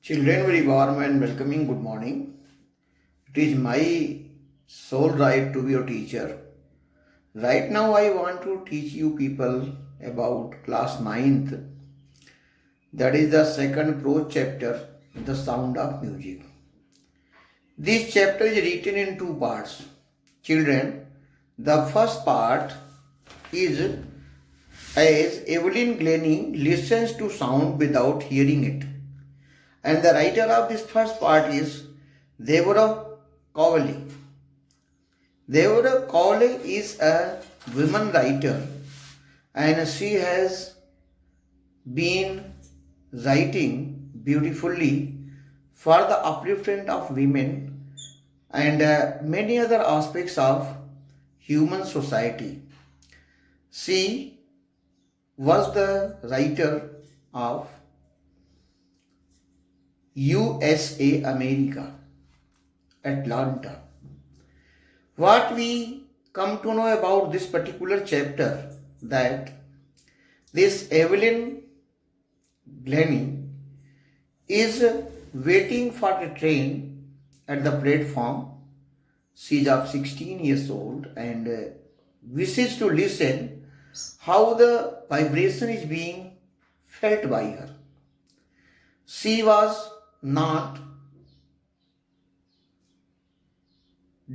Children, very warm and welcoming good morning. It is my sole right to be your teacher. Right now, I want to teach you people about class ninth. That is the second prose chapter, The Sound of Music. This chapter is written in two parts. Children, the first part is as Evelyn Glennie listens to sound without hearing it. And the writer of this first part is Deborah Cowley. Deborah Cowley is a woman writer and she has been writing beautifully for the upliftment of women and many other aspects of human society. She was the writer of USA America, Atlanta. What we come to know about this particular chapter that this Evelyn Glennie is waiting for the train at the platform. She is of 16 years old and wishes to listen how the vibration is being felt by her. She was not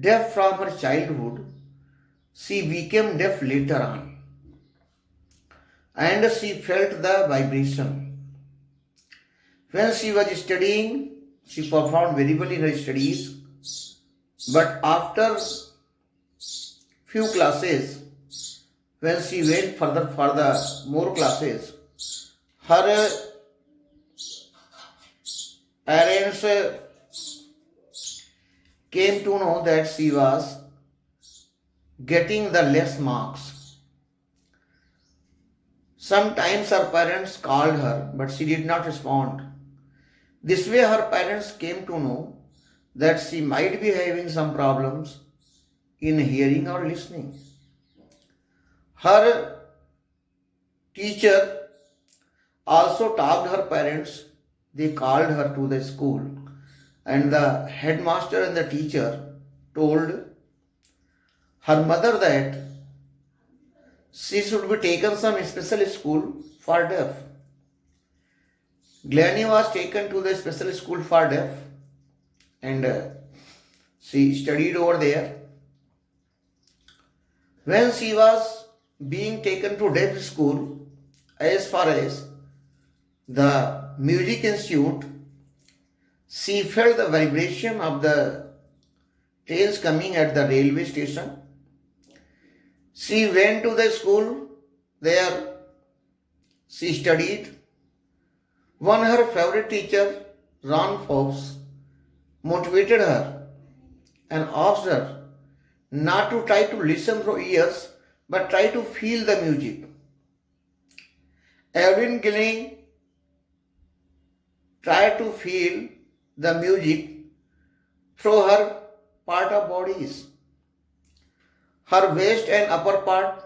deaf from her childhood. She became deaf later on and she felt the vibration. When she was studying, she performed very well in her studies, but after few classes, when she went further for the more classes, her parents came to know that she was getting the less marks. Sometimes her parents called her, but she did not respond. This way her parents came to know that she might be having some problems in hearing or listening. Her teacher also talked her parents. They called her to the school and the headmaster and the teacher told her mother that she should be taken some special school for deaf. Glennie was taken to the special school for deaf and she studied over there. When she was being taken to deaf school, as far as the music institute, she felt the vibration of the trains coming at the railway station. She went to the school, there she studied. One her favorite teacher, Ron Fox, motivated her and asked her not to try to listen through ears but try to feel the music. Evelyn Glennie tried to feel the music through her part of bodies. Her waist and upper part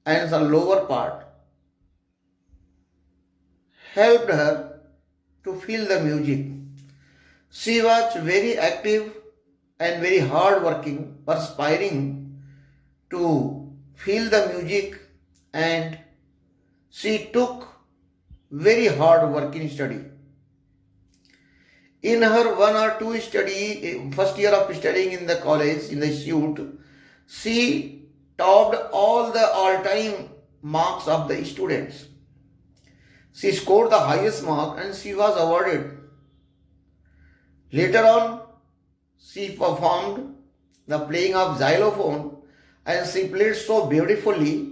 and the lower part helped her to feel the music. She was very active and very hard working, perspiring to feel the music, and she took very hard work in study. In her one or two study, first year of studying in the college, in the institute, she topped all the all-time marks of the students. She scored the highest mark and she was awarded. Later on, she performed the playing of xylophone and she played so beautifully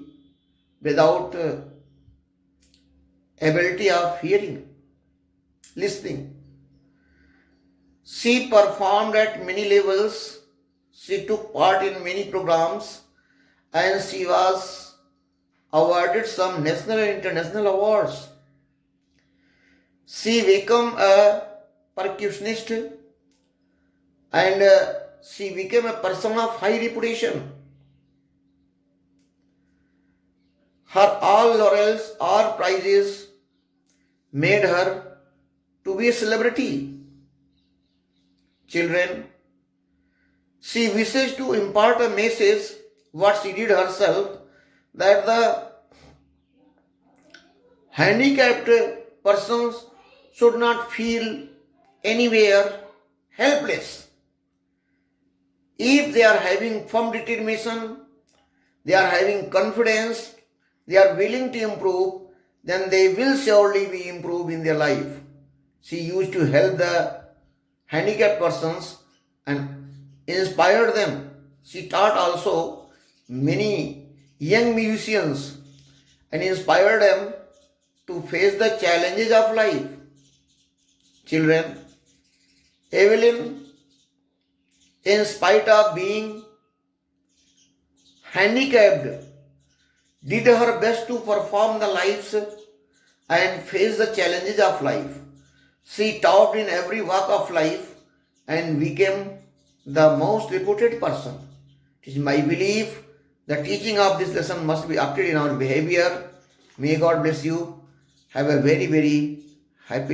without ability of hearing, listening. She performed at many levels. She took part in many programs and she was awarded some national and international awards. She became a percussionist and she became a person of high reputation. Her all laurels or prizes made her to be a celebrity. Children, she wishes to impart a message, what she did herself, that the handicapped persons should not feel anywhere helpless. If they are having firm determination, they are having confidence, they are willing to improve, then they will surely be improved in their life. She used to help the handicapped persons and inspire them. She taught also many young musicians and inspired them to face the challenges of life. Children, Evelyn, in spite of being handicapped, did her best to perform the lives and face the challenges of life. She topped in every walk of life and became the most reputed person. It is my belief the teaching of this lesson must be acted in our behavior. May God bless you. Have a very, very happy